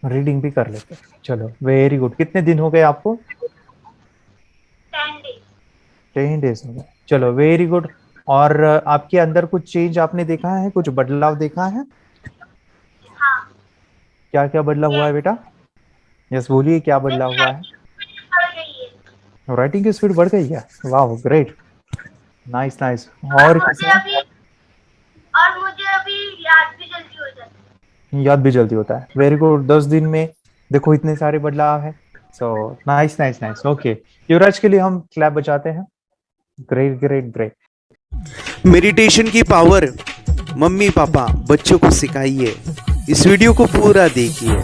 Reading भी कर लेते हैं, चलो वेरी गुड। कितने दिन हो गए आपको? 10 days। 10 डेज हो गए, चलो वेरी गुड। और आपके अंदर कुछ चेंज आपने देखा है, कुछ बदलाव देखा है? हाँ। क्या क्या बदलाव हुआ ये है बेटा? यस बोलिए, क्या बदलाव मेरी हुआ है? राइटिंग बढ़ गई है। राइटिंग की स्पीड बढ़ गई है, वाह ग्रेट, नाइस नाइस। और और मुझे किसमें? अभी और मुझे अभी याद भी जल्दी हो जाता है। याद भी जल्दी होता है, वेरी गुड। 10 दिन में देखो इतने सारे बदलाव है। So nice nice nice, okay. Yuvraj के लिए हम क्लैप बजाते हैं। Great great great. मेडिटेशन की पावर मम्मी पापा बच्चों को सिखाइए। इस वीडियो को पूरा देखिए।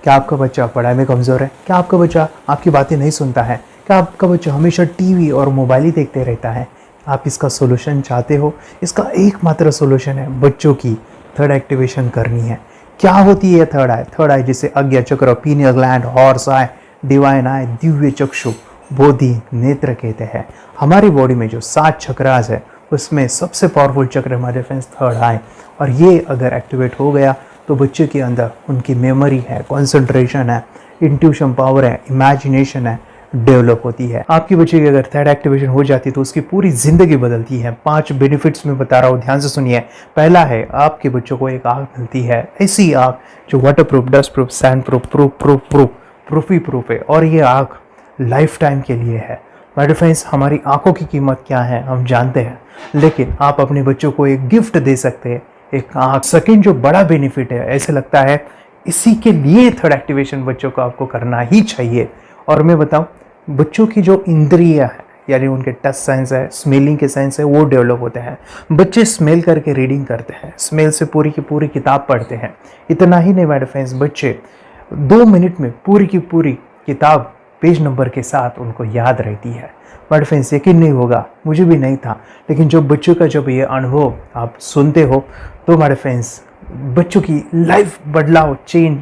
क्या आपका बच्चा पढ़ाई में कमजोर है? क्या आपका बच्चा आपकी बातें नहीं सुनता है? क्या आपका बच्चा हमेशा टीवी और मोबाइल ही देखते रहता है? आप इसका सोल्यूशन चाहते हो? इसका एकमात्र सोल्यूशन है बच्चों की थर्ड एक्टिवेशन करनी है। क्या होती है थर्ड आई? थर्ड आई जिसे Ajna chakra, pineal gland, Horus eye, divine eye, दिव्य चक्षु, बोधि नेत्र कहते हैं। हमारी बॉडी में जो 7 चक्रास है उसमें सबसे पावरफुल चक्र हमारे फ्रेंड्स थर्ड आई। और ये अगर एक्टिवेट हो गया तो बच्चे के अंदर उनकी मेमोरी है, कंसंट्रेशन है, इंट्यूशन पावर है, इमेजिनेशन है, डेवलप होती है। आपकी बच्चे की अगर थर्ड एक्टिवेशन हो जाती है तो उसकी पूरी जिंदगी बदलती है। 5 बेनिफिट्स में बता रहा हूँ, ध्यान से सुनिए। पहला है, आपके बच्चों को एक आँख मिलती है, ऐसी आँख जो waterproof, dustproof, sand proof, proof ही प्रूफ है। और ये आँख लाइफ टाइम के लिए है। माय फ्रेंड्स, हमारी आंखों की कीमत क्या है हम जानते हैं, लेकिन आप अपने बच्चों को एक गिफ्ट दे सकते हैं, एक आंख। सेकंड जो बड़ा बेनिफिट है, ऐसे लगता है इसी के लिए थर्ड एक्टिवेशन बच्चों को आपको करना ही चाहिए। और मैं बताऊं, बच्चों की जो इंद्रियां है, यानी उनके टच सेंस है, स्मेलिंग के सेंस है, वो डेवलप होते हैं। बच्चे स्मेल करके रीडिंग करते हैं, स्मेल से पूरी की पूरी किताब पढ़ते हैं। इतना ही नहीं माय फ्रेंड्स, बच्चे 2 मिनट में पूरी की पूरी किताब पेज नंबर के साथ उनको याद रहती है। बट फ्रेंड्स, यकीन नहीं होगा, मुझे भी नहीं था, लेकिन जब बच्चों का जब ये अनुभव आप सुनते हो तो हमारे फ्रेंड्स बच्चों की लाइफ बदलाव चेंज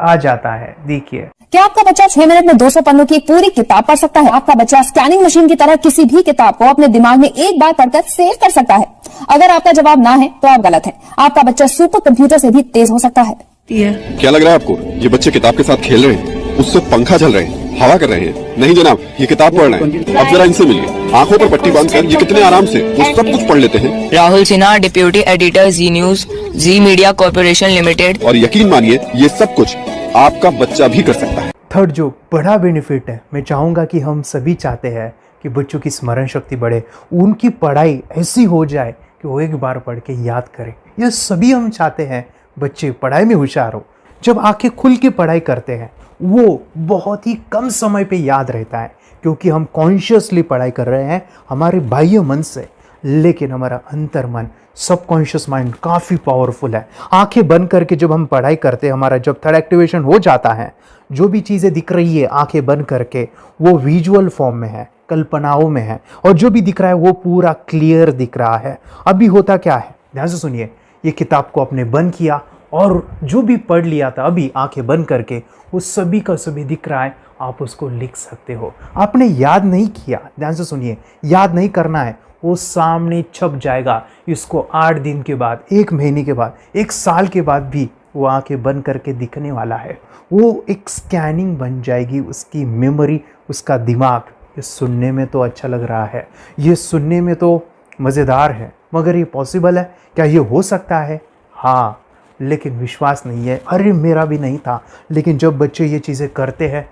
आ जाता है। देखिए, क्या आपका बच्चा 6 मिनट में 200 पन्नों की एक पूरी किताब पढ़ सकता है? आपका बच्चा स्कैनिंग मशीन की तरह किसी भी किताब को अपने दिमाग में एक बार पढ़कर सेव कर सकता है? अगर आपका जवाब ना है तो आप गलत हैं। आपका बच्चा सुपर कंप्यूटर से भी तेज हो सकता है। क्या लग रहा है आपको? ये बच्चे किताब के साथ खेल रहे हैं, उससे पंखा चल रहे हैं, हवा कर रहे हैं? नहीं जनाब, ये किताब पढ़ रहे हैं। अब जरा इनसे मिलिए। आंखों पर पट्टी बांधकर ये कितने आराम से वो सब कुछ पढ़ लेते हैं। राहुल सिन्हा, डिप्यूटी एडिटर, जी न्यूज, जी मीडिया कॉर्पोरेशन लिमिटेड। और यकीन मानिए, ये सब कुछ आपका बच्चा भी कर सकता है। थर्ड जो बड़ा बेनिफिट है, मैं चाहूँगा कि हम सभी चाहते हैं कि बच्चों की स्मरण शक्ति बढ़े, उनकी पढ़ाई ऐसी हो जाए कि वो एक बार पढ़ के याद करें। यह सभी हम चाहते हैं, बच्चे पढ़ाई में होशियार हो। जब आंखें खुल के पढ़ाई करते हैं वो बहुत ही कम समय पे याद रहता है, क्योंकि हम कॉन्शियसली पढ़ाई कर रहे हैं हमारे बाह्य मन से, लेकिन हमारा अंतर मन, सबकॉन्शियस माइंड काफ़ी पावरफुल है। आंखें बंद करके जब हम पढ़ाई करते हैं, हमारा जब थर्ड एक्टिवेशन हो जाता है, जो भी चीज़ें दिख रही है आंखें बंद करके, वो विजुअल फॉर्म में है, कल्पनाओं में है, और जो भी दिख रहा है वो पूरा क्लियर दिख रहा है। अभी होता क्या है, ध्यान से सुनिए। ये किताब को आपने बंद किया और जो भी पढ़ लिया था अभी आंखें बंद करके, वो सभी का सभी दिख रहा है, आप उसको लिख सकते हो। आपने याद नहीं किया, ध्यान से सुनिए, याद नहीं करना है, वो सामने छप जाएगा। इसको 8 दिन के बाद, 1 महीने के बाद, 1 साल के बाद भी वो आंखें बंद करके दिखने वाला है। वो एक स्कैनिंग बन जाएगी, उसकी मेमोरी, उसका दिमाग। ये सुनने में तो अच्छा लग रहा है, ये सुनने में तो मज़ेदार है, मगर ये पॉसिबल है क्या? ये हो सकता है, हाँ, लेकिन विश्वास नहीं है। अरे मेरा भी नहीं था, लेकिन जब बच्चे ये चीज़ें करते हैं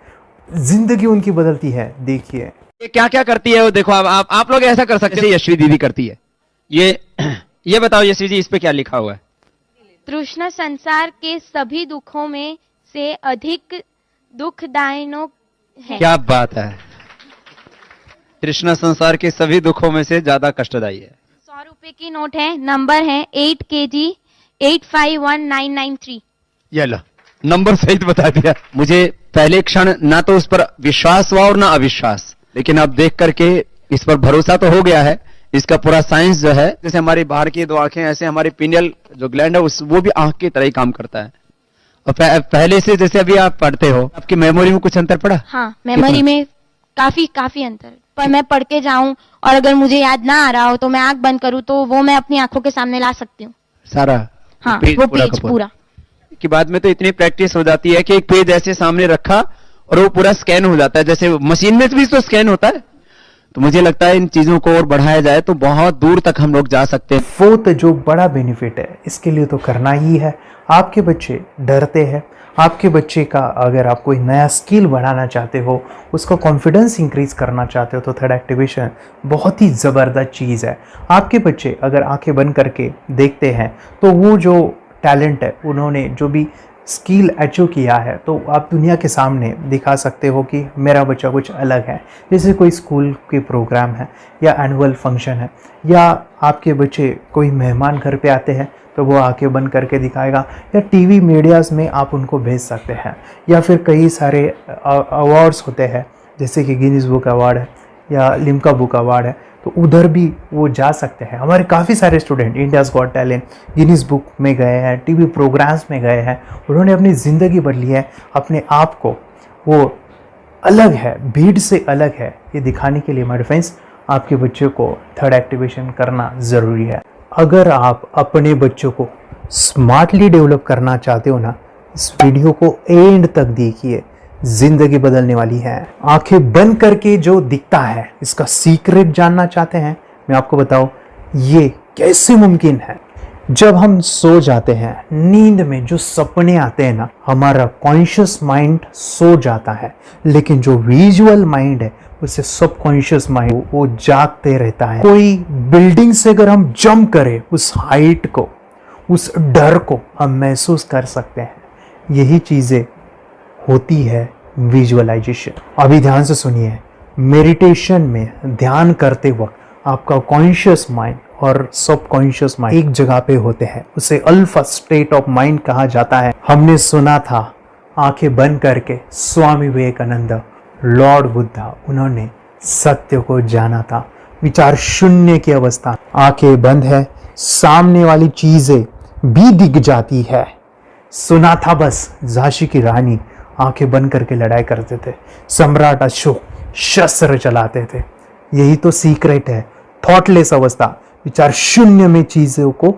जिंदगी उनकी बदलती है। देखिए ये क्या क्या करती है वो देखो। आप लोग ऐसा कर सकते हैं, यशवी दीदी करती है ये बताओ यशवी जी, इस पे क्या लिखा हुआ है? तृष्णा संसार के सभी दुखों में से अधिक दुखदायक है। क्या बात है, तृष्णा संसार के सभी दुखों में से ज्यादा कष्टदायी है। 100 रुपए की नोट है, नंबर है 8KG 851993। ये लो, नंबर सहित बता दिया। मुझे पहले क्षण ना तो उस पर विश्वास हुआ और ना अविश्वास, लेकिन अब देख करके इस पर भरोसा तो हो गया है। इसका पूरा साइंस जो है, जैसे हमारी बाहर की 2 आंखें, ऐसे हमारी पिनियल जो ग्लैंड है वो भी आंख की तरह ही काम करता है। और पहले से जैसे अभी आप पढ़ते हो, आपकी मेमोरी में कुछ अंतर पड़ा? हाँ, मेमोरी में काफी अंतर। पर मैं पढ़ के जाऊं और अगर मुझे याद ना आ रहा हो तो मैं आंख बंद करूं तो वो मैं अपनी आंखों के सामने ला सकती हूँ सारा? हाँ, पेज वो पूरा पेज का पूरा। कि बाद में तो इतनी प्रैक्टिस हो जाती है कि एक पेज ऐसे सामने रखा और वो पूरा स्कैन हो जाता है, जैसे मशीन में भी तो स्कैन होता है। तो मुझे लगता है इन चीजों को और बढ़ाया जाए तो बहुत दूर तक हम लोग जा सकते हैं। फोर्थ जो बड़ा बेनिफिट है इसके लिए तो करना ही है। आपके बच्चे डरते हैं, आपके बच्चे का अगर आप कोई नया स्किल बढ़ाना चाहते हो, उसका कॉन्फिडेंस इंक्रीज करना चाहते हो, तो थर्ड एक्टिवेशन बहुत ही ज़बरदस्त चीज़ है। आपके बच्चे अगर आंखें बंद करके देखते हैं तो वो जो टैलेंट है, उन्होंने जो भी स्किल अचीव किया है, तो आप दुनिया के सामने दिखा सकते हो कि मेरा बच्चा कुछ अलग है। जैसे कोई स्कूल के प्रोग्राम है या एनुअल फंक्शन है, या आपके बच्चे कोई मेहमान घर पे आते हैं तो वो आंखें बंद करके दिखाएगा, या टीवी मीडियाज़ में आप उनको भेज सकते हैं, या फिर कई सारे अवार्ड्स होते हैं जैसे कि गिनीज बुक अवार्ड है या लिम्का बुक अवार्ड है, तो उधर भी वो जा सकते हैं। हमारे काफ़ी सारे student India's got talent, Guinness book में गए हैं, टीवी प्रोग्राम्स में गए हैं, उन्होंने अपनी ज़िंदगी बदली है, अपने आप को वो अलग है, भीड़ से अलग है, ये दिखाने के लिए मेरे फ्रेंड्स आपके बच्चों को थर्ड एक्टिवेशन करना ज़रूरी है। अगर आप अपने बच्चों को स्मार्टली डेवलप करना चाहते हो ना, इस वीडियो को एंड तक देखिए, जिंदगी बदलने वाली है। आंखें बंद करके जो दिखता है, इसका सीक्रेट जानना चाहते हैं, मैं आपको बताऊं ये कैसे मुमकिन है। जब हम सो जाते हैं, नींद में जो सपने आते हैं ना, हमारा कॉन्शियस माइंड सो जाता है, लेकिन जो विजुअल माइंड है उसे सब कॉन्शियस माइंड वो जागते रहता है। कोई बिल्डिंग से अगर हम जंप करें, उस हाइट को, उस डर को हम महसूस कर सकते हैं। यही चीज़ें होती है विजुअलाइजेशन। अभी ध्यान से सुनिए, मेडिटेशन में ध्यान करते वक्त आपका कॉन्शियस माइंड और सब कॉन्शियस माइंड एक जगह पे होते हैं, उसे अल्फा स्टेट ऑफ माइंड कहा जाता है। हमने सुना था आंखें बंद करके स्वामी विवेकानंद, लॉर्ड बुद्धा, उन्होंने सत्य को जाना था। विचार शून्य की अवस्था, आंखें बंद है, सामने वाली चीजें भी दिख जाती है। सुना था बस झांसी की रानी आंखें बंद करके लड़ाई करते थे, सम्राट अशोक शस्त्र चलाते थे। यही तो सीक्रेट है, थॉटलेस अवस्था, विचार शून्य में चीजों को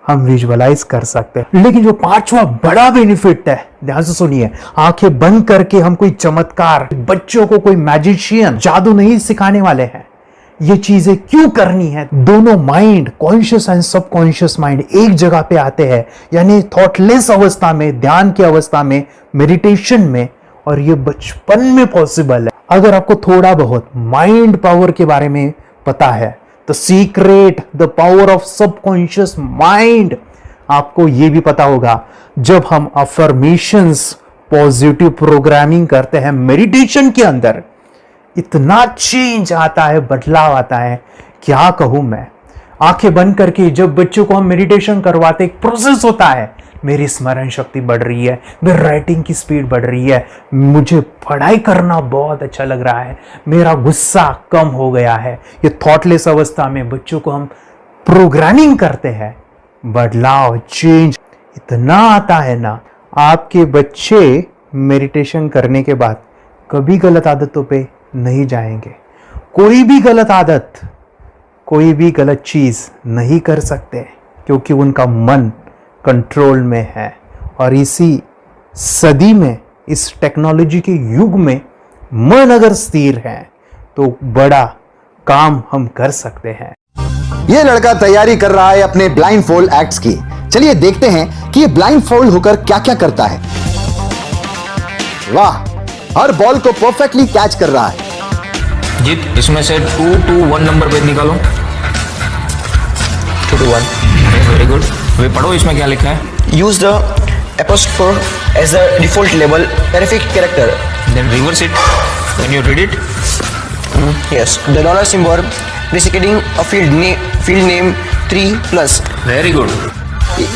हम विजुअलाइज कर सकते हैं। लेकिन जो पांचवा बड़ा बेनिफिट है, ध्यान से सुनिए, आंखें बंद करके हम कोई चमत्कार, बच्चों को कोई मैजिशियन जादू नहीं सिखाने वाले हैं। ये चीजें क्यों करनी है? दोनों mind, conscious and subconscious mind एक जगह पे आते हैं, यानी थॉटलेस अवस्था में, ध्यान की अवस्था में, मेडिटेशन में, और ये बचपन में पॉसिबल है। अगर आपको थोड़ा बहुत माइंड पावर के बारे में पता है, the secret, the power of subconscious mind, आपको ये भी पता होगा जब हम अफर्मेशंस, पॉजिटिव प्रोग्रामिंग करते हैं मेडिटेशन के अंदर, इतना चेंज आता है, बदलाव आता है, क्या कहूं मैं। आंखें बंद करके जब बच्चों को हम मेडिटेशन करवाते, एक प्रोसेस होता है, मेरी स्मरण शक्ति बढ़ रही है, मेरी राइटिंग की स्पीड बढ़ रही है, मुझे पढ़ाई करना बहुत अच्छा लग रहा है, मेरा गुस्सा कम हो गया है। ये थॉटलेस अवस्था में बच्चों को हम प्रोग्रामिंग करते हैं, बदलाव, चेंज इतना आता है ना। आपके बच्चे मेडिटेशन करने के बाद कभी गलत आदतों पे नहीं जाएंगे। कोई भी गलत आदत, कोई भी गलत चीज नहीं कर सकते, क्योंकि उनका मन कंट्रोल में है। और इसी सदी में, इस टेक्नोलॉजी के युग में, मन अगर स्थिर है तो बड़ा काम हम कर सकते हैं। ये लड़का तैयारी कर रहा है अपने ब्लाइंड फोल्ड एक्ट्स की। चलिए देखते हैं कि ये ब्लाइंड फोल्ड होकर क्या क्या करता है। वाह, हर बॉल को परफेक्टली कैच कर रहा है। जीत, इसमें से 2 to 1 नंबर पे निकालो। 2 to 1, वेरी गुड। वे पढ़ो, इसमें क्या लिखा है? Use the apostrophe as a default label terrific character. Then reverse it when you read it. Yes, the dollar symbol preceding a field name 3+. Very good.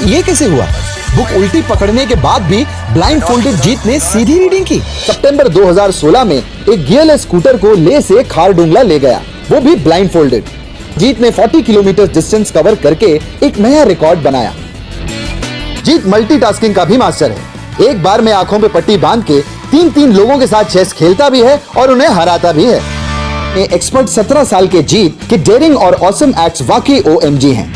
ये कैसे हुआ? बुक उल्टी पकड़ने के बाद भी ब्लाइंड फोल्डेड जीत ने सीधी रीडिंग की। सितंबर 2016 में एक गियरलेस स्कूटर को ले से खारडुंगला ले गया, वो भी ब्लाइंड फोल्डेड। जीत ने 40 किलोमीटर डिस्टेंस कवर करके एक नया रिकॉर्ड बनाया। जीत मल्टीटास्किंग का भी मास्टर है। एक बार में आंखों पे पट्टी बांध के 3-3 लोगों के साथ चेस खेलता भी है और उन्हें हराता भी है। एक्सपर्ट 17 साल के जीत के डेयरिंग और ऑसम एक्ट्स वाकई OMG हैं।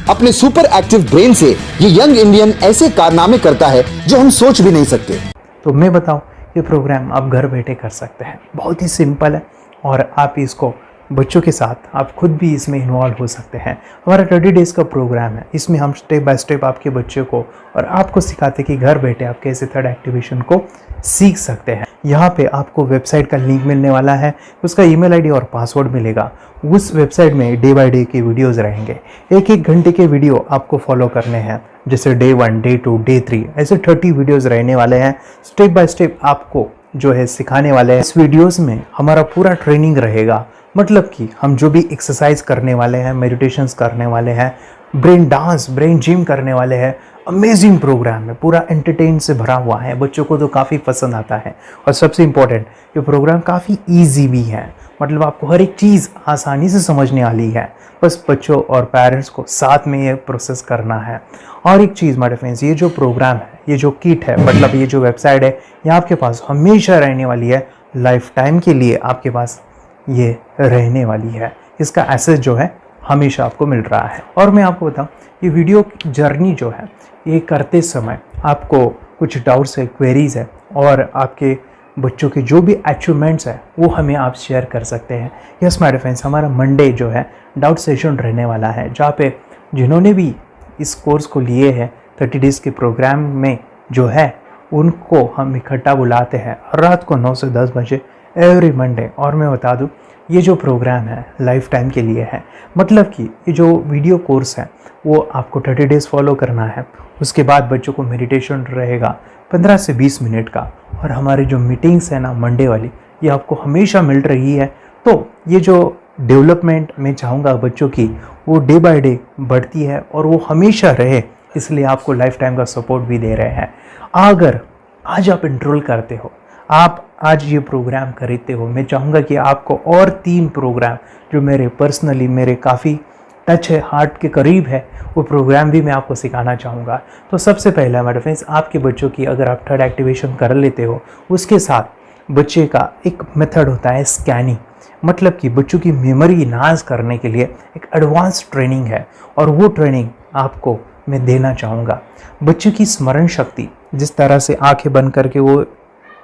अपने सुपर एक्टिव ब्रेन से ये यंग इंडियन ऐसे कारनामे करता है जो हम सोच भी नहीं सकते। तो मैं बताऊं, ये प्रोग्राम आप घर बैठे कर सकते हैं, बहुत ही सिंपल है और आप इसको बच्चों के साथ आप खुद भी इसमें इन्वॉल्व हो सकते हैं। हमारा 30 डेज़ का प्रोग्राम है, इसमें हम स्टेप बाय स्टेप आपके बच्चे को और आपको सिखाते कि घर बैठे आप कैसे थर्ड एक्टिवेशन को सीख सकते हैं। यहाँ पे आपको वेबसाइट का लिंक मिलने वाला है, उसका ईमेल आईडी और पासवर्ड मिलेगा। उस वेबसाइट में डे बाय डे के वीडियोज़ रहेंगे, 1-1 घंटे के वीडियो आपको फॉलो करने हैं, जैसे डे 1, डे 2, डे 3 ऐसे 30 वीडियोज़ रहने वाले हैं। स्टेप बाय स्टेप आपको जो है सिखाने वाले हैं। इस वीडियोज़ में हमारा पूरा ट्रेनिंग रहेगा, मतलब कि हम जो भी एक्सरसाइज करने वाले हैं, मेडिटेशंस करने वाले हैं, ब्रेन डांस, ब्रेन जिम करने वाले हैं। अमेजिंग प्रोग्राम है, पूरा एंटरटेन से भरा हुआ है, बच्चों को तो काफ़ी पसंद आता है। और सबसे इम्पोर्टेंट, ये प्रोग्राम काफ़ी ईजी भी है, मतलब आपको हर एक चीज़ आसानी से समझने वाली है। बस बच्चों और पेरेंट्स को साथ में ये प्रोसेस करना है। और एक चीज़ माय फ्रेंड्स, ये जो प्रोग्राम है, ये जो किट है, मतलब ये जो वेबसाइट है, ये आपके पास हमेशा रहने वाली है, लाइफ टाइम के लिए आपके पास ये रहने वाली है। इसका एक्सेस जो है हमेशा आपको मिल रहा है। और मैं आपको बताऊं, ये वीडियो जर्नी जो है, ये करते समय आपको कुछ डाउट्स है, क्वेरीज है और आपके बच्चों के जो भी अचीवमेंट्स है वो हमें आप शेयर कर सकते हैं। यस माय फ्रेंड्स, हमारा मंडे जो है डाउट सेशन रहने वाला है, जहाँ पे जिन्होंने भी इस कोर्स को लिए हैं 30 डेज़ के प्रोग्राम में जो है, उनको हम इकट्ठा बुलाते हैं रात को 9 से 10 बजे एवरी मंडे। और मैं बता दूं, ये जो प्रोग्राम है लाइफ टाइम के लिए है, मतलब कि ये जो वीडियो कोर्स है वो आपको 30 डेज़ फॉलो करना है। उसके बाद बच्चों को मेडिटेशन रहेगा 15 से 20 मिनट का, और हमारी जो मीटिंग्स है ना मंडे वाली, ये आपको हमेशा मिल रही है। तो ये जो डेवलपमेंट मैं चाहूँगा बच्चों की, वो डे बाय डे बढ़ती है और वो हमेशा रहे, इसलिए आपको लाइफ टाइम का सपोर्ट भी दे रहे हैं। अगर आज आप एनरोल करते हो, आप आज ये प्रोग्राम खरीदते हो, मैं चाहूँगा कि आपको और 3 प्रोग्राम जो मेरे पर्सनली मेरे काफ़ी टच है, हार्ट के करीब है, वो प्रोग्राम भी मैं आपको सिखाना चाहूँगा। तो सबसे पहला मेरे फ्रेंड्स, आपके बच्चों की अगर आप थर्ड एक्टिवेशन कर लेते हो, उसके साथ बच्चे का एक मेथड होता है स्कैनिंग, मतलब कि बच्चों की मेमोरी इन्हांस करने के लिए एक एडवांस ट्रेनिंग है, और वो ट्रेनिंग आपको मैं देना चाहूँगा। बच्चों की स्मरण शक्ति, जिस तरह से आंखें बंद करके वो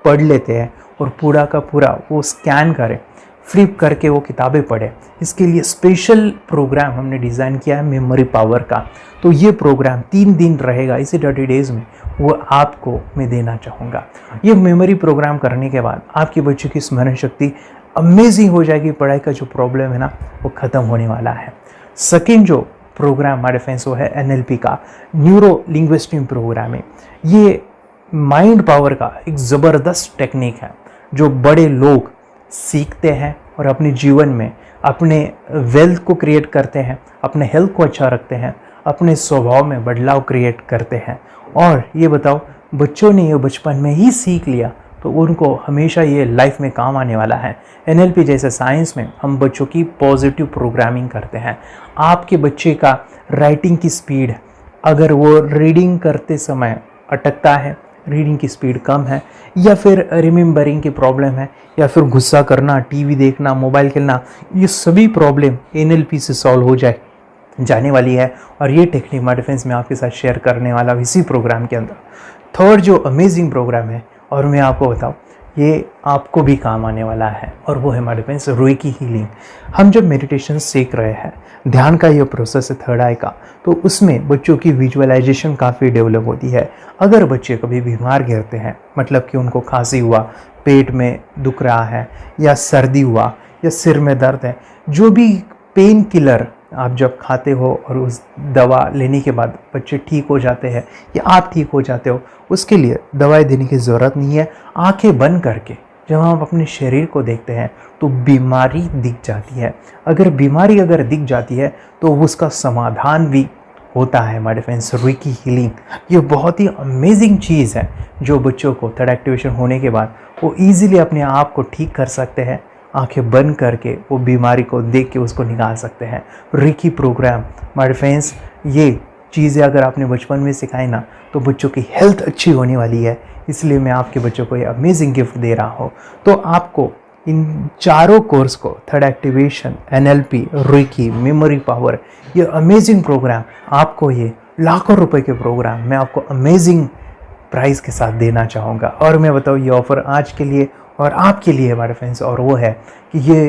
पढ़ लेते हैं और पूरा का पूरा वो स्कैन करें, फ्लिप करके वो किताबें पढ़े, इसके लिए स्पेशल प्रोग्राम हमने डिज़ाइन किया है मेमोरी पावर का। तो ये प्रोग्राम 3 दिन रहेगा, इसी 30 डेज़ में वो आपको मैं देना चाहूँगा। ये मेमोरी प्रोग्राम करने के बाद आपके बच्चों की स्मरण शक्ति अमेजिंग हो जाएगी, पढ़ाई का जो प्रॉब्लम है ना वो ख़त्म होने वाला है। सेकेंड जो प्रोग्राम हमारे फ्रेंड्स वो है NLP का, न्यूरो लिंग्विस्टिक प्रोग्राम है। ये माइंड पावर का एक ज़बरदस्त टेक्निक है जो बड़े लोग सीखते हैं और अपने जीवन में अपने वेल्थ को क्रिएट करते हैं, अपने हेल्थ को अच्छा रखते हैं, अपने स्वभाव में बदलाव क्रिएट करते हैं। और ये बताओ, बच्चों ने ये बचपन में ही सीख लिया तो उनको हमेशा ये लाइफ में काम आने वाला है। NLP जैसे साइंस में हम बच्चों की पॉजिटिव प्रोग्रामिंग करते हैं। आपके बच्चे का राइटिंग की स्पीड, अगर वो रीडिंग करते समय अटकता है, रीडिंग की स्पीड कम है, या फिर रिमेंबरिंग की प्रॉब्लम है, या फिर गुस्सा करना, टीवी देखना, मोबाइल खेलना, ये सभी प्रॉब्लम NLP से सॉल्व हो जाने वाली है। और ये टेक्निक हमारे फ्रेंड्स मैं आपके साथ शेयर करने वाला हूँ इसी प्रोग्राम के अंदर। थर्ड जो अमेजिंग प्रोग्राम है, और मैं आपको बताऊँ, ये आपको भी काम आने वाला है, और वो है हमारे फ्रेंड्स रेकी हीलिंग। हम जब मेडिटेशन सीख रहे हैं, ध्यान का ये प्रोसेस है थर्ड आई का, तो उसमें बच्चों की विजुअलाइजेशन काफ़ी डेवलप होती है। अगर बच्चे कभी बीमार गिरते हैं, मतलब कि उनको खांसी हुआ, पेट में दुख रहा है, या सर्दी हुआ, या सिर में दर्द है, जो भी पेन किलर आप जब खाते हो और उस दवा लेने के बाद बच्चे ठीक हो जाते हैं या आप ठीक हो जाते हो, उसके लिए दवाई देने की ज़रूरत नहीं है। आंखें बंद करके जब हम अपने शरीर को देखते हैं तो बीमारी दिख जाती है। अगर बीमारी दिख जाती है तो उसका समाधान भी होता है हमारे फ्रेंड्स। रेकी हीलिंग ये बहुत ही अमेजिंग चीज़ है जो बच्चों को थर्ड एक्टिवेशन होने के बाद वो ईजिली अपने आप को ठीक कर सकते हैं। आंखें बंद करके वो बीमारी को देख के उसको निकाल सकते हैं। रेकी प्रोग्राम हमारे फ्रेंड्स, ये चीज़ें अगर आपने बचपन में सिखाई ना तो बच्चों की हेल्थ अच्छी होने वाली है। इसलिए मैं आपके बच्चों को ये अमेजिंग गिफ्ट दे रहा हूँ। तो आपको इन चारों कोर्स को, third activation, NLP, reiki, memory power, ये अमेजिंग प्रोग्राम, आपको ये लाखों रुपए के प्रोग्राम मैं आपको अमेजिंग प्राइस के साथ देना चाहूँगा। और मैं बताऊँ ये ऑफ़र आज के लिए और आपके लिए हमारे फ्रेंड्स, और वो है कि ये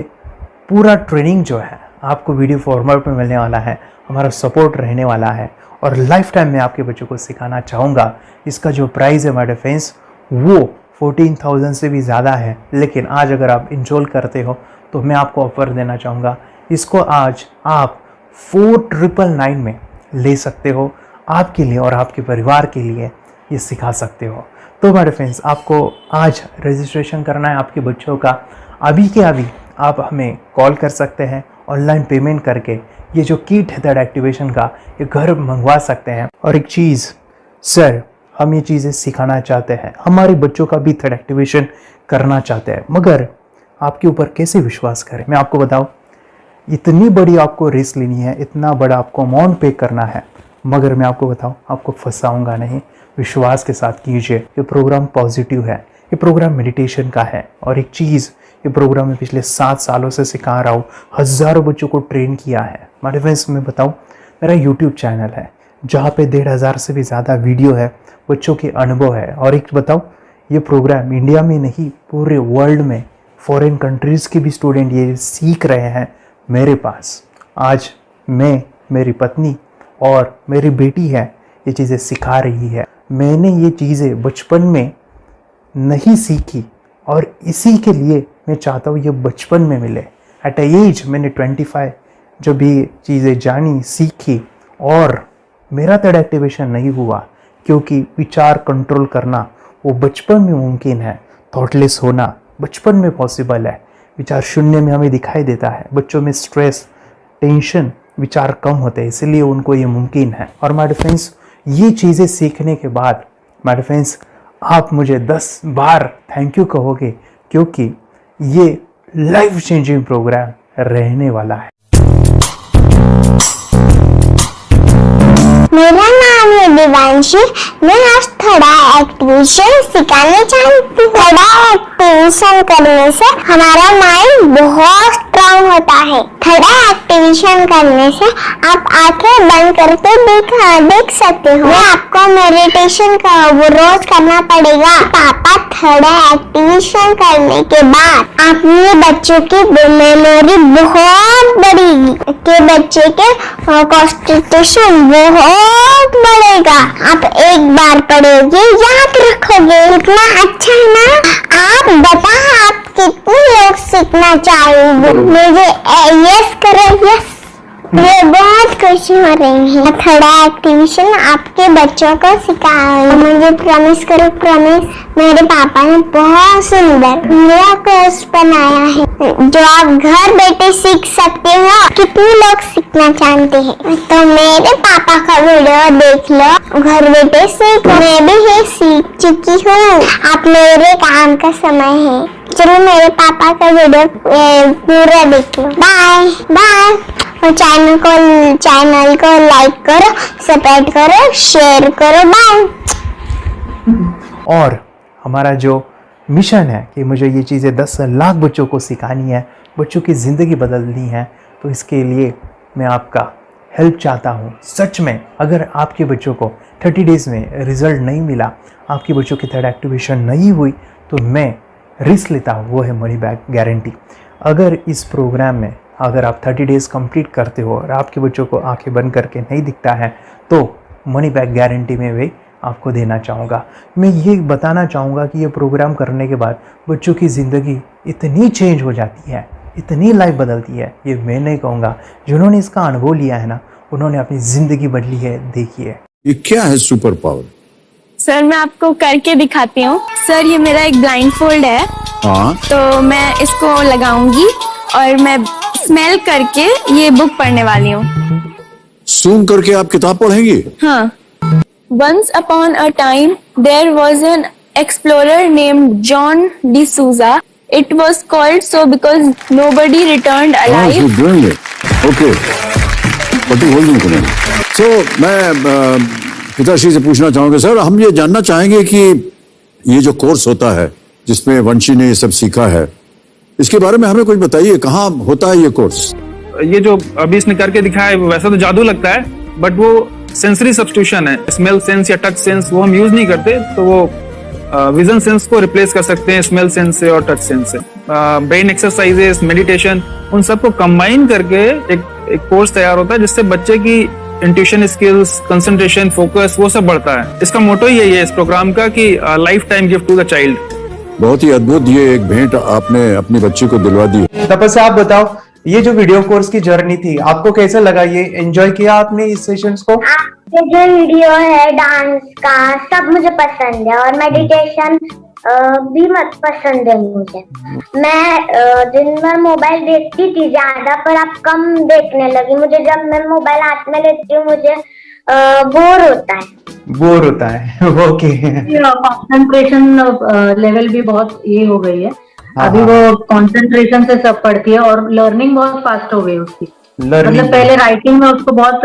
पूरा ट्रेनिंग जो है आपको वीडियो फॉर्मेट में मिलने वाला है, हमारा सपोर्ट रहने वाला है और लाइफ टाइम मैं आपके बच्चों को सिखाना चाहूँगा। इसका जो प्राइस है हमारे फ्रेंड्स वो 14,000 से भी ज़्यादा है, लेकिन आज अगर आप इंस्टॉल करते हो तो मैं आपको ऑफ़र देना चाहूँगा, इसको आज आप 4,999 में ले सकते हो। आपके लिए और आपके परिवार के लिए ये सिखा सकते हो। तो हमारे फ्रेंड्स, आपको आज रजिस्ट्रेशन करना है आपके बच्चों का। अभी के अभी आप हमें कॉल कर सकते हैं, ऑनलाइन पेमेंट करके ये जो किट है थर्ड एक्टिवेशन का ये घर मंगवा सकते हैं। और एक चीज़ सर, हम ये चीज़ें सिखाना चाहते हैं, हमारे बच्चों का भी थर्ड एक्टिवेशन करना चाहते हैं, मगर आपके ऊपर कैसे विश्वास करें। मैं आपको बताऊं, इतनी बड़ी आपको रिस्क लेनी है, इतना बड़ा आपको अमाउंट पे करना है, मगर मैं आपको बताऊं आपको फंसाऊंगा नहीं। विश्वास के साथ कीजिए। ये प्रोग्राम पॉजिटिव है, ये प्रोग्राम मेडिटेशन का है। और एक चीज़, ये प्रोग्राम मैं पिछले 7 सालों से सिखा रहा हूँ, हज़ारों बच्चों को ट्रेन किया है। हमारे फ्रेंड्स, मैं बताऊँ मेरा यूट्यूब चैनल है जहाँ पे 1,500 से भी ज़्यादा वीडियो है, बच्चों के अनुभव है। और एक बताऊँ, ये प्रोग्राम इंडिया में नहीं पूरे वर्ल्ड में फॉरेन कंट्रीज़ के भी स्टूडेंट ये सीख रहे हैं मेरे पास। आज मैं, मेरी पत्नी और मेरी बेटी है ये चीज़ें सिखा रही है। मैंने ये चीज़ें बचपन में नहीं सीखी और इसी के लिए मैं चाहता हूँ ये बचपन में मिले। एट एज मैंने 25 जब ये चीज़ें जानी, सीखी, और मेरा थर्ड एक्टिवेशन नहीं हुआ क्योंकि विचार कंट्रोल करना वो बचपन में मुमकिन है। थॉटलेस होना बचपन में पॉसिबल है। विचार शून्य में हमें दिखाई देता है। बच्चों में स्ट्रेस, टेंशन, विचार कम होते हैं, इसलिए उनको ये मुमकिन है। और माय फ्रेंड्स, ये चीज़ें सीखने के बाद माय फ्रेंड्स आप मुझे 10 बार थैंक यू कहोगे, क्योंकि ये लाइफ चेंजिंग प्रोग्राम रहने वाला है। मेरा नाम है दिवांशी। मैं आज थोड़ा एक्टिवेशन सिखाने चाहती हूँ। थोड़ा एक्टिवेशन करने से हमारा माइंड बहुत स्ट्रांग होता है। थोड़ा एक्टिवेशन करने से आप आंखें बंद करके देख सकते हो। मैं आपको मेडिटेशन का वो रोज करना पड़ेगा। पापा, थोड़ा एक्टिवेशन करने के बाद अपने बच्चों की मेमोरी बहुत बढ़ेगी, के बच्चे के कॉन्सेंट्रेशन बहुत बढ़ेगा। आप एक बार पढ़ोगे, याद रखोगे, कितना अच्छा है ना। आप बता, आप कितने लोग सीखना चाहोगे? मुझे यस करो, यस। मैं बहुत खुश हो रही हूँ। थोड़ा एक्टिवेशन आपके बच्चों को सिखाऊंगी। मुझे प्रॉमिस करो, प्रॉमिस। मेरे पापा ने बहुत सुंदर मेरा कोर्स बनाया है जो आप घर बैठे सीख सकते हो। कितने लोग सीखना चाहते हैं तो मेरे पापा का वीडियो देख लो, घर बैठे सीख। मैं भी ये सीख चुकी हूँ। आप मेरे काम का समय है। चलो मेरे पापा का वीडियो पूरा देख लो। Bye bye. और चैनल को लाइक करो, सब्सक्राइब करो, शेयर करो। बाय। और हमारा जो मिशन है कि मुझे ये चीज़ें 10 लाख बच्चों को सिखानी है, बच्चों की ज़िंदगी बदलनी है, तो इसके लिए मैं आपका हेल्प चाहता हूँ। सच में अगर आपके बच्चों को 30 डेज़ में रिज़ल्ट नहीं मिला, आपके बच्चों की थर्ड एक्टिवेशन नहीं हुई, तो मैं रिस्क लेता हूँ, वो है मनी बैक गारंटी। अगर इस प्रोग्राम में अगर आप 30 डेज़ कंप्लीट करते हो और आपके बच्चों को आंखें बंद करके नहीं दिखता है, तो मनी बैक गारंटी में भी आपको देना चाहूँगा। मैं ये बताना चाहूँगा कि ये प्रोग्राम करने के बाद बच्चों की ज़िंदगी इतनी चेंज हो जाती है, इतनी लाइफ बदलती है, ये मैं नहीं कहूँगा। जिन्होंने इसका अनुभव लिया है ना, उन्होंने अपनी ज़िंदगी बदली है। देखिए ये क्या है सुपर पावर? सर, मैं आपको करके दिखाती हूँ। सर, ये मेरा एक ब्लाइंड फोल्ड है। हाँ, तो मैं इसको लगाऊंगी और मैं स्मेल करके ये बुक पढ़ने वाली हूँ। सूंघ करके आप किताब पढ़ेंगी? हाँ। Once upon a time, there was an explorer named John D'Souza. It was called so because nobody returned alive. You're doing it. Okay. What are you holding today? So, मैं पिताश्री से पूछना चाहूँगा, सर, हम ये जानना चाहेंगे कि ये जो कोर्स होता है जिसमें वंशी ने ये सब सीखा है, इसके बारे में हमें कुछ बताइए। कहाँ होता है ये कोर्स? ये जो अभी इसने करके दिखाया है वैसा तो जादू लगता है, बट वो सेंसरी सब्स्टिट्यूशन है। स्मेल सेंस या टच सेंस वो हम यूज नहीं करते, तो वो विजन सेंस को रिप्लेस कर सकते हैं स्मेल सेंस से और टच सेंस से। ब्रेन एक्सरसाइजेस, मेडिटेशन, उन सबको कंबाइन करके एक कोर्स तैयार होता है जिससे बच्चे की इंट्यूशन स्किल्स, कंसंट्रेशन, फोकस वो सब बढ़ता है। इसका मोटो ही यही है इस प्रोग्राम का कि life time gift to the child. बहुत ही अद्भुत ये एक भेंट आपने अपनी बच्ची को दिलवा दी। तपस्या, आप बताओ, ये जो वीडियो कोर्स की जर्नी थी आपको कैसा लगा? ये एंजॉय किया आपने इस सेशंस को? आपके जो वीडियो है डांस का सब मुझे पसंद है, और मेडिटेशन भी मत पसंद है मुझे। मैं दिन भर मोबाइल देखती थी ज्यादा, पर अब कम देखने लगी। मुझे जब मैं मोबाइल हाथ में लेती हूँ मुझे बोर होता है। ओके। कंसंट्रेशन लेवल भी बहुत ये हो गई है। अभी वो कंसंट्रेशन से सब पढ़ती है और लर्निंग बहुत फास्ट हो गई उसकी। मतलब पहले राइटिंग में उसको बहुत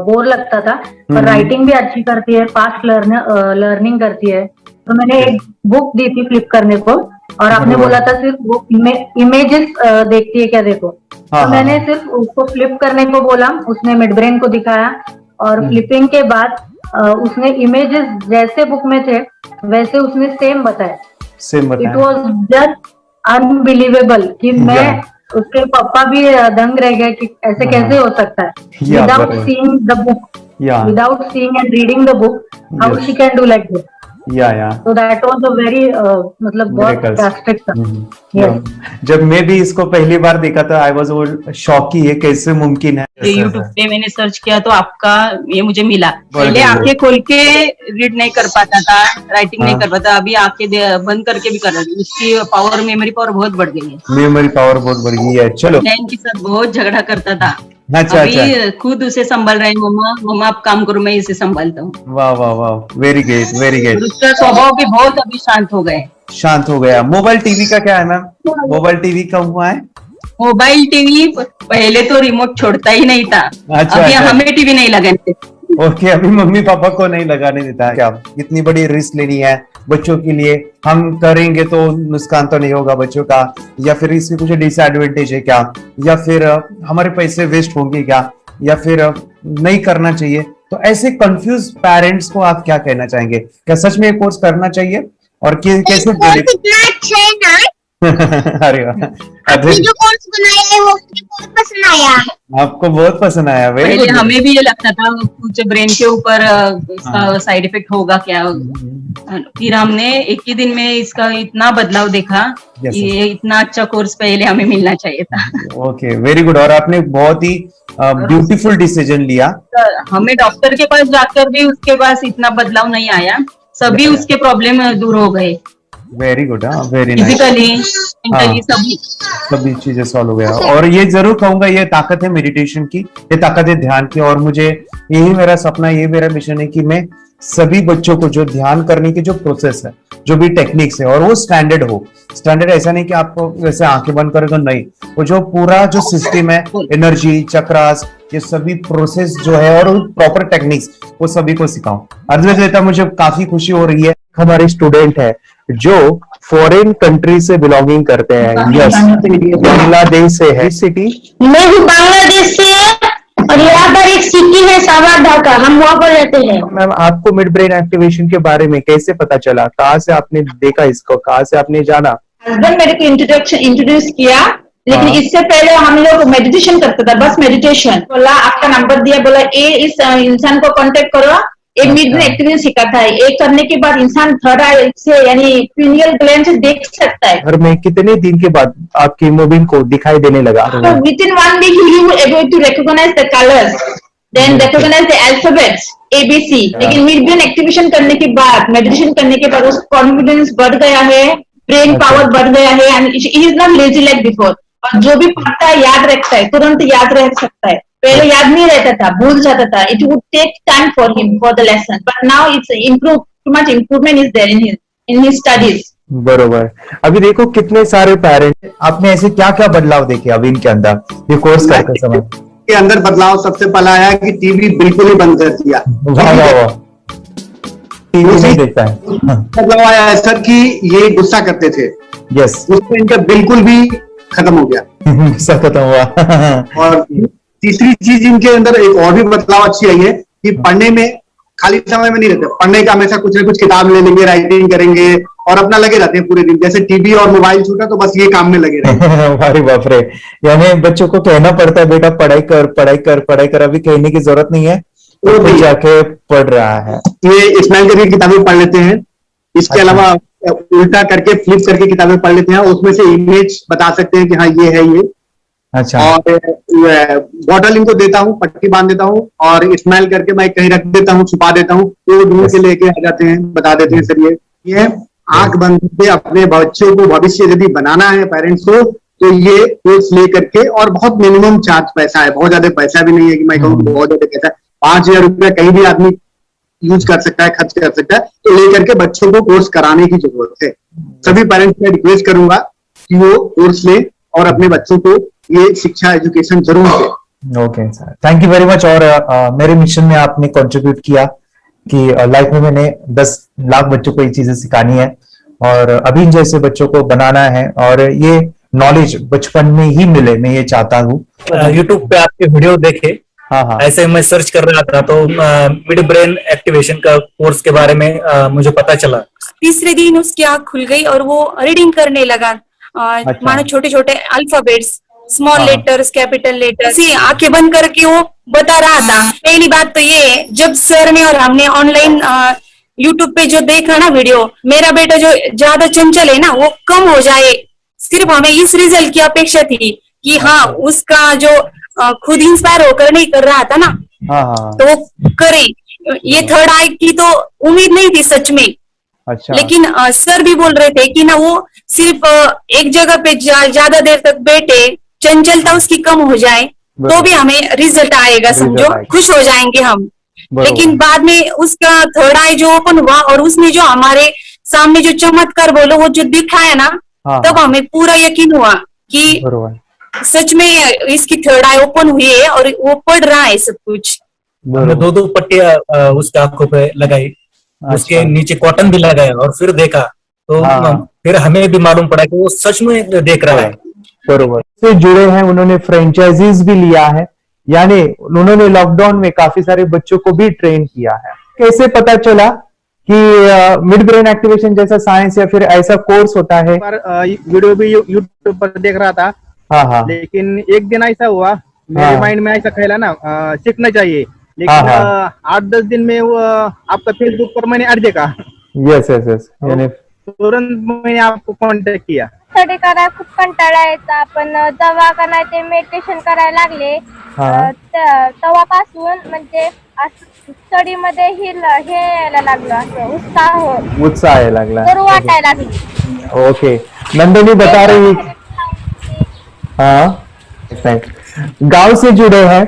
बोर लगता था, पर राइटिंग भी अच्छी करती है, फास्ट लर्निंग करती है। तो मैंने एक बुक दी थी फ्लिप करने को, और आपने बोला था सिर्फ वो इमेजेस देखती है क्या, देखो। तो मैंने सिर्फ उसको फ्लिप करने को बोला, उसने मिड ब्रेन को दिखाया, और फ्लिपिंग के बाद उसने इमेजेस जैसे बुक में थे वैसे उसने सेम बताया। इट वॉज जस्ट अनबिलीवेबल कि मैं उसके पापा भी दंग रह गए कि ऐसे कैसे हो सकता है। Without seeing the book, without seeing and reading the book, how she can do like this. तो दैट वाज अ वेरी मतलब बहुत ड्रास्टिक था। जब मैं भी इसको पहली बार देखा था आई वाज शॉक कि ये कैसे मुमकिन है। यूट्यूब पे मैंने सर्च किया तो आपका ये मुझे मिला। पहले आंखें खोल के रीड नहीं कर पाता था, राइटिंग नहीं कर पाता, अभी आंखें बंद करके भी कर रहा है। उसकी पावर, मेमोरी पावर बहुत बढ़ गई है। मेमोरी पावर बहुत बढ़ गई है। चलो, बहन के साथ बहुत झगड़ा करता था। अच्छा, अभी खुद उसे संभाल रहे हैं। मम्मा आप काम करो, मैं इसे संभालता हूँ। वाह वाह वाह, वेरी ग्रेट, वेरी ग्रेट। उसका स्वभाव भी बहुत अभी शांत हो गया। मोबाइल टीवी का क्या है मैम? मोबाइल टीवी का हुआ है? मोबाइल टीवी पहले तो रिमोट छोड़ता ही नहीं था। अभी हमें टीवी नहीं लगाने देते। ओके, अभी मम्मी पापा को नहीं लगाने देता है। क्या इतनी बड़ी रिस्क लेनी है बच्चों के लिए? हम करेंगे तो नुकसान तो नहीं होगा बच्चों का, या फिर इसकी कुछ डिसएडवांटेज है क्या, या फिर हमारे पैसे वेस्ट होंगे क्या, या फिर नहीं करना चाहिए? तो ऐसे कंफ्यूज पेरेंट्स को आप क्या कहना चाहेंगे? क्या सच में ये कोर्स करना चाहिए? और कैसे? अरे जो कोर्स बनाया है वो मुझे बहुत पसंद आया। आपको बहुत पसंद आया? पहले हमें भी ये लगता था कुछ ब्रेन के ऊपर इसका साइड इफेक्ट होगा क्या। फिर हमने एक ही दिन में इसका इतना बदलाव देखा कि ये इतना अच्छा कोर्स पहले हमें मिलना चाहिए था। Okay, very good. और आपने बहुत ही ब्यूटीफुल डिसीजन लिया। हमें डॉक्टर के पास जाकर भी उसके पास इतना बदलाव नहीं आया, सभी उसके प्रॉब्लम दूर हो गए। Very good, very physically, mentally सभी चीजें सॉल्व हो गया। और ये जरूर कहूंगा, ये ताकत है मेडिटेशन की, ये ताकत है ध्यान की। और मुझे यही मेरा सपना, ये मेरा मिशन है कि मैं सभी बच्चों को जो ध्यान करने की जो प्रोसेस है, जो भी टेक्निक्स है, और वो स्टैंडर्ड हो। स्टैंडर्ड ऐसा नहीं कि आपको जैसे आंखें बंद करें तो नहीं, वो जो पूरा जो सिस्टम है, एनर्जी, चक्रास, ये सभी प्रोसेस जो है और प्रॉपर टेक्निक्स, वो सभी को सिखाऊं। अद्वैत, मुझे काफी खुशी हो रही है। हमारे स्टूडेंट है जो फॉरेन कंट्री से बिलोंगिंग करते हैं। यस, बांग्लादेश से है। सिटी मैं भी बांग्लादेश से, और यहाँ पर एक सिटी है सावारढाका, हम वहाँ पर रहते हैं। मैम, आपको मिड ब्रेन एक्टिवेशन के बारे में कैसे पता चला? कहाँ से आपने देखा इसको, कहाँ से आपने जाना? हस्बैंड मेरे को इंट्रोड्यूस किया, लेकिन इससे पहले हम लोग मेडिटेशन करते थे, बस मेडिटेशन। बोला आपका नंबर दिया, बोला ये इस इंसान को कांटेक्ट करो, एक मिड ब्रेन एक्टिवेशन सिखाता है। एक करने के बाद इंसान थर्ड आई से यानी पिनियल ग्लैंड से देख सकता है। और मैं कितने दिन के बाद आपकी मोबाइल को दिखाई देने लगा? With in 1 week you will able to recognize the colors, then recognize the alphabets ABC। लेकिन मिड ब्रेन एक्टिवेशन करने के बाद, मेडिटेशन करने के बाद उसका कॉन्फिडेंस बढ़ गया है, ब्रेन पावर बढ़ गया है, and he is not lazy like before. और जो भी पढ़ता है याद रखता है, तुरंत याद रख सकता है। पहले याद नहीं रहता था, भूल जाता था। It would take time for him for the lesson, but now it's improve, too much improvement is there in his studies. बरोबर। अभी देखो कितने सारे पेरेंट्स, आपने ऐसे क्या क्या बदलाव देखे अभी इनके अंदर ये कोर्स करते समय? के अंदर बदलाव सबसे पहला आया कि टीवी बिल्कुल ही बंद कर दिया। वाह वाह वाह, टीवी नहीं देखता है। बदलाव आया सर कि ये गुस्सा करते थे। यस, उसमें इनका बिल्कुल भी खत्म हो गया। गुस्सा खत्म हुआ। और तीसरी चीज इनके अंदर एक और भी बदलाव अच्छी आई है कि पढ़ने में खाली समय में नहीं रहते, पढ़ने का हमेशा कुछ ना कुछ किताब ले लेंगे, राइटिंग करेंगे और अपना लगे रहते हैं पूरे दिन। जैसे टीवी और मोबाइल छूटा तो बस ये काम में लगे रहते। अरे बाप रे, यानी बच्चों को कहना पड़ता है बेटा पढ़ाई कर पढ़ाई कर पढ़ाई कर, अभी कहने की जरूरत नहीं है, वो भी जाके पढ़ रहा है। ये स्माइल करके किताबें पढ़ लेते हैं, इसके अलावा उल्टा करके फ्लिप करके किताबें पढ़ लेते हैं, उसमें से इमेज बता सकते हैं कि हाँ ये है ये। अच्छा। और बॉटल इनको देता हूँ, पट्टी बांध देता हूँ और स्माइल करके मैं कहीं रख देता हूँ, छुपा देता हूँ, तो ढूंढ के लेके आ जाते हैं, बता देते हैं सर ये आंख बंद करके अपने बच्चों को भविष्य यदि बनाना है पेरेंट्स को, तो ये कोर्स ले करके, और बहुत मिनिमम चार्ज पैसा है, बहुत ज्यादा पैसा भी नहीं है कि मैं कहूँ बहुत ज्यादा पैसा है। 5,000 रुपया कहीं भी आदमी यूज कर सकता है, खर्च कर सकता है, तो लेकर के बच्चों को कोर्स कराने की जरूरत है। सभी पेरेंट्स में रिक्वेस्ट करूंगा कि वो कोर्स ले और अपने बच्चों को ये शिक्षा एजुकेशन जरूर दे। Okay sir, thank you very much. और मेरे मिशन में आपने कंट्रीब्यूट किया कि लाइफ में मैंने 10 लाख बच्चों को ये चीजें सिखानी है और अभी जैसे बच्चों को बनाना है, और ये नॉलेज बचपन में ही मिले, मैं ये चाहता हूँ। यूट्यूब पे आपके वीडियो देखे, हाँ, ऐसे मैं सर्च कर रहा था तो मिड ब्रेन एक्टिवेशन का कोर्स के बारे में मुझे पता चला। तीसरे दिन उसकी आंख खुल गई और वो रीडिंग करने लगा, मानो छोटे छोटे alphabets, small letters, capital letters, आंखें बंद करके वो बता रहा था। पहली बात तो ये, जब सर ने और हमने ऑनलाइन यूट्यूब पे जो देखा ना वीडियो, मेरा बेटा जो ज्यादा चंचल है ना वो कम हो जाए, सिर्फ हमें इस रिजल्ट की अपेक्षा थी कि हाँ उसका जो खुद इंस्पायर होकर नहीं कर रहा था ना, तो वो करे। ये थर्ड आई की तो उम्मीद नहीं थी सच में। अच्छा। लेकिन सर भी बोल रहे थे कि ना वो सिर्फ एक जगह पे ज्यादा देर तक बैठे, चंचलता उसकी कम हो जाए तो भी हमें रिजल्ट आएगा, समझो खुश हो जाएंगे हम। लेकिन बाद में उसका थर्ड आई जो ओपन हुआ और उसने जो हमारे सामने जो चमत्कार बोलो वो जो दिखाया ना, तब हमें पूरा यकीन हुआ कि सच में इसकी थर्ड आई ओपन हुई है और वो पढ़ रहा है सब कुछ। हमने 2 पट्टियां उसके आंखों पे लगाई, उसके नीचे कॉटन भी लगाया और फिर देखा तो फिर हमें भी मालूम पड़ा कि वो सच में देख रहा है। बरोबर से जुड़े हैं, उन्होंने फ्रेंचाइजीज भी लिया है, यानी उन्होंने लॉकडाउन में काफी सारे बच्चों को भी ट्रेन किया है। कैसे पता चला कि मिड ब्रेन एक्टिवेशन जैसा साइंस या फिर ऐसा कोर्स होता है? वीडियो भी यूट्यूब पर देख रहा था, लेकिन एक दिन ऐसा हुआ मेरे माइंड में ऐसा ख्याल ना सीखना चाहिए, लेकिन 8-10 दिन में वो आपका फेसबुक पर मैंने ऐड देखा। यस यस यस, यानी तुरंत मैंने आपको कॉन्टॅक्ट किया। स्टडी करायला खूप कंटाळा यायचा, पण जेव्हा का नाही ते मेडिटेशन करायला लागले तेव्हापासून म्हणजे स्टडी मध्ये हे यायला लागलं, असं उत्साह यायला लागला, बरं वाटायला लागलं। ओके, नंदिनी बता रही, हाँ गांव से जुड़े हैं,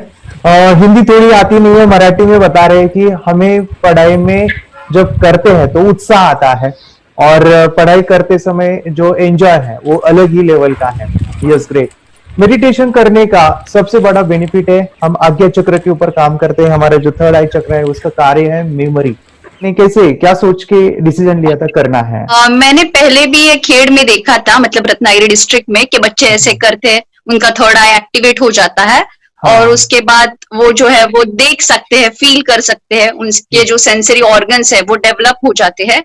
हिंदी थोड़ी आती नहीं है, मराठी में बता रहे हैं कि हमें पढ़ाई में जब करते हैं तो उत्साह आता है और पढ़ाई करते समय जो एंजॉय है वो अलग ही लेवल का है। Yes, great. मेडिटेशन करने का सबसे बड़ा बेनिफिट है, हम आज्ञा चक्र के ऊपर काम करते हैं, हमारा जो थर्ड आई चक्र है उसका कार्य है मेमोरी। ने कैसे क्या सोच के डिसीजन लिया था करना है? मैंने पहले भी ये खेड़ में देखा था, मतलब रत्नागिरी डिस्ट्रिक्ट में, कि बच्चे ऐसे करते हैं, उनका थर्ड आई एक्टिवेट हो जाता है और उसके बाद वो जो है वो देख सकते हैं, फील कर सकते हैं, उनके जो सेंसरी ऑर्गन्स है वो डेवलप हो जाते हैं।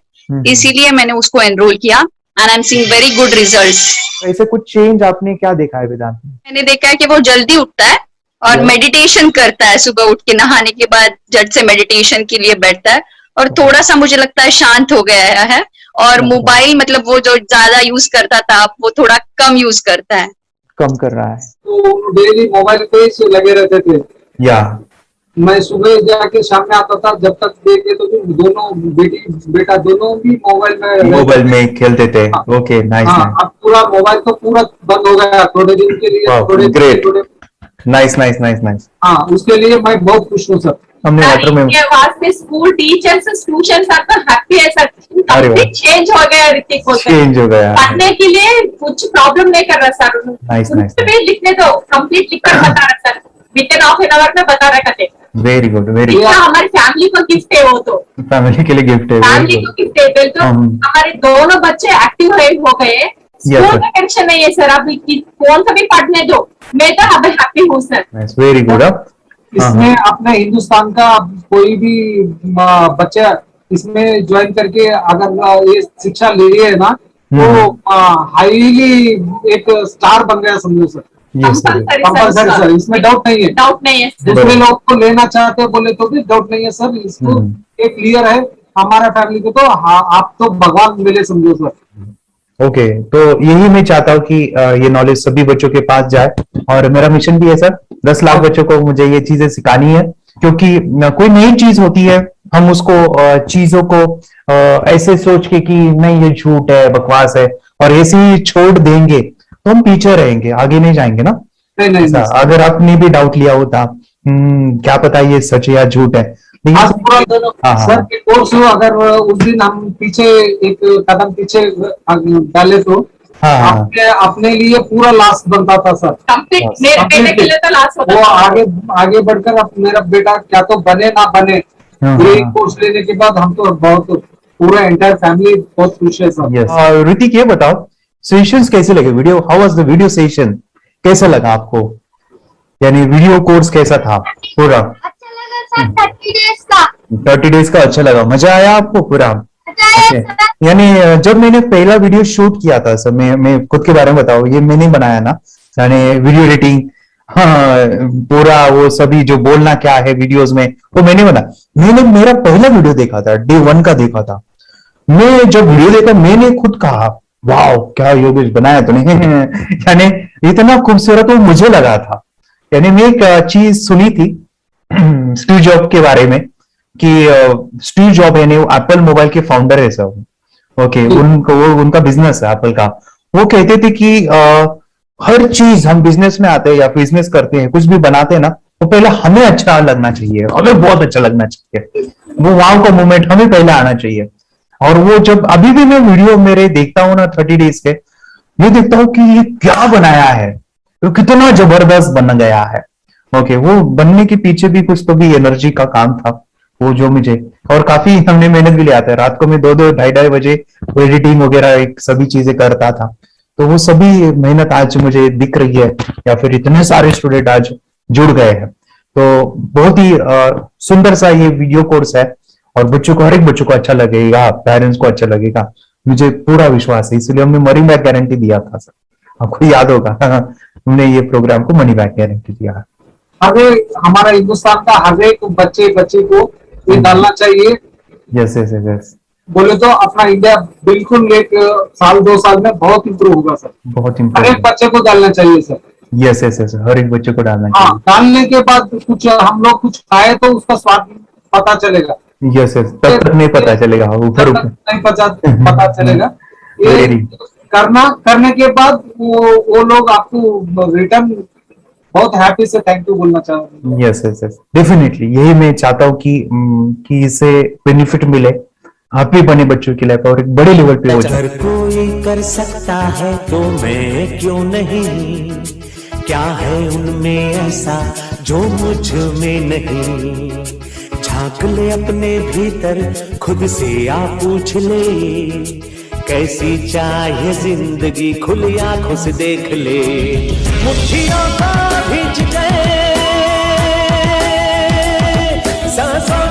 इसीलिए मैंने उसको एनरोल किया and I am seeing very good results. ऐसे कुछ चेंज आपने क्या देखा है वेदांत में? मैंने देखा है कि वो जल्दी उठता है और मेडिटेशन करता है, सुबह उठ के नहाने के बाद झट से मेडिटेशन के लिए बैठता है और थोड़ा सा मुझे लगता है शांत हो गया है, और मोबाइल मतलब वो जो ज्यादा यूज करता था वो थोड़ा कम यूज करता है, कम कर रहा है। तो डेली मोबाइल पे ही लगे रहते थे, या मैं सुबह जाके शाम में आता था, जब तक देखे तो दोनों बेटा दोनों भी मोबाइल में खेलते थे। Okay, nice. अब पूरा मोबाइल तो पूरा बंद हो गया थोड़े दिन के लिए। Great, nice nice nice nice. हाँ, उसके लिए मैं बहुत खुश हूँ सर। हमने वाटर में वास्ते स्कूल टीचर्स स्टूडेंट्स आपका हैप्पी है सर, कंप्लीट चेंज हो गया ऋतिक को, चेंज हो गया, पढ़ने के लिए कुछ प्रॉब्लम नहीं कर रहा सर। Nice nice. लिखने दो, कंप्लीट लिखकर बता रहा sir, within half an hour में बता रहा करते। Very good, very good. हमारी फैमिली को गिफ्ट है, वो तो फैमिली के लिए गिफ्ट है, फैमिली को गिफ्ट है। तो हमारे दोनों बच्चे एक्टिव हो गए, स्कूल का टेंशन नहीं है सर, आप कौन सा भी पढ़ने दो, मैं तो अब हैप्पी हूँ सर। Very good. इसमें अपने हिंदुस्तान का कोई भी बच्चा इसमें ज्वाइन करके अगर ये शिक्षा ले रही है ना, तो हाईली एक स्टार बन गया समझो सर। कंपल्सरी सर, इसमें डाउट नहीं है। डाउट नहीं है। दूसरे लोग को लेना चाहते बोले तो भी डाउट नहीं है सर, इसको एक क्लियर है हमारा फैमिली को। तो आप तो भगवान मिले समझो सर। ओके, तो यही मैं चाहता हूँ कि ये नॉलेज सभी बच्चों के पास जाए, और मेरा मिशन भी है सर, 10 लाख बच्चों को मुझे ये चीजें सिखानी है। क्योंकि कोई नई चीज होती है, हम उसको चीजों को ऐसे सोच के कि नहीं ये झूठ है, बकवास है, और ऐसे ही छोड़ देंगे तो हम पीछे रहेंगे, आगे नहीं जाएंगे ना। नहीं। अगर आपने भी डाउट लिया होता क्या पता ये सच है या झूठ है, सर के कोर्स हो, अगर उस दिन हम पीछे एक कदम पीछे डाले तो अपने लिए पूरा लास्ट बनता था सर। मेरे बेटे के लिए तो लास्ट होता वो आगे बढ़कर अब मेरा बेटा क्या तो बने ना बने, ये कोर्स लेने के बाद हम तो बहुत पूरा एंटायर फैमिली बहुत खुश है सर। ऋतिक ये बताओ, सेशंस कैसे लगे? Video, how was the video session? कैसा लगा आपको? यानी वीडियो कोर्स कैसा था पूरा? अच्छा लगा सर, 30 डेज का। 30 डेज का अच्छा लगा, मजा आया आपको पूरा? यानी जब मैंने पहला वीडियो शूट किया था सर, मैं खुद के बारे में बताऊं, ये मैंने बनाया ना, यानी वीडियो एडिटिंग, पूरा वो सभी जो बोलना क्या है वीडियोस में वो मैंने बना। मैंने मेरा पहला वीडियो देखा था, डे 1 का देखा था। मैं जब वीडियो देखा मैंने खुद कहा वाह क्या योगेश बनाया तूने यानी इतना खूबसूरत वो मुझे लगा था। यानी मैं एक चीज सुनी थी स्टीव जॉब के बारे में कि स्टीव जॉब यानी एप्पल मोबाइल के फाउंडर है सब, ओके, उनका बिजनेस है एप्पल का। वो कहते थे कि हर चीज हम बिजनेस में आते हैं या बिजनेस करते हैं, कुछ भी बनाते हैं ना, तो पहले हमें अच्छा लगना चाहिए, हमें बहुत अच्छा लगना चाहिए, वो वाव का मोमेंट हमें पहले आना चाहिए। और वो जब अभी भी मैं वीडियो मेरे देखता हूँ ना 30 डेज के, मैं देखता हूँ कि ये क्या बनाया है, तो कितना जबरदस्त बन गया है। ओके, वो बनने के पीछे भी कुछ तो भी एनर्जी का काम था वो, जो मुझे, और काफी हमने मेहनत भी लिया था। रात को मैं 2-2, 2:30 बजे एडिटिंग वगैरह सब चीजें करता था। तो वो सभी मेहनत आज मुझे दिख रही है, या फिर इतने सारे स्टूडेंट आज जुड़ गए हैं। तो बहुत ही सुंदर सा ये वीडियो कोर्स है, और बच्चों को, हर एक बच्चों को अच्छा लगेगा, पेरेंट्स को अच्छा लगेगा, मुझे पूरा विश्वास है। इसलिए हमने मनी बैक गारंटी दिया था सर, आपको याद होगा हमने ये प्रोग्राम को मनी बैक गारंटी दिया है। आगे हमारा हिंदुस्तान का हर एक बच्चे को ये डालना चाहिए। यस बोले तो अपना इंडिया बिल्कुल 1 साल 2 साल में बहुत इम्प्रूव होगा सर, बहुत हर इम्पोर्टेंट। एक बच्चे को डालना चाहिए सर। यस हर एक बच्चे को डालना हाँ, डालने के बाद कुछ हम लोग कुछ खाए तो उसका स्वाद पता चलेगा। यस तब तक नहीं पता चलेगा, ऊपर नहीं पता चलेगा। ये करने के बाद वो लोग आपको रिटर्न बहुत हैप्पी से थैंक यू बोलना चाहूंगा। यस डेफिनेटली, यही मैं चाहता हूँ कि इससे बेनिफिट मिले, हैप्पी बने बच्चों की लाइफ और एक बड़े लेवल पे हो जाए। अगर कोई कर सकता है तो मैं क्यों नहीं, क्या है उनमें ऐसा जो मुझ में नहीं। झांक ले अपने भीतर, खुद से आ पूछ ले, कैसी चाहे जिंदगी, खुली आंखों से देख ले। मुट्ठियों को भींच गए सांसों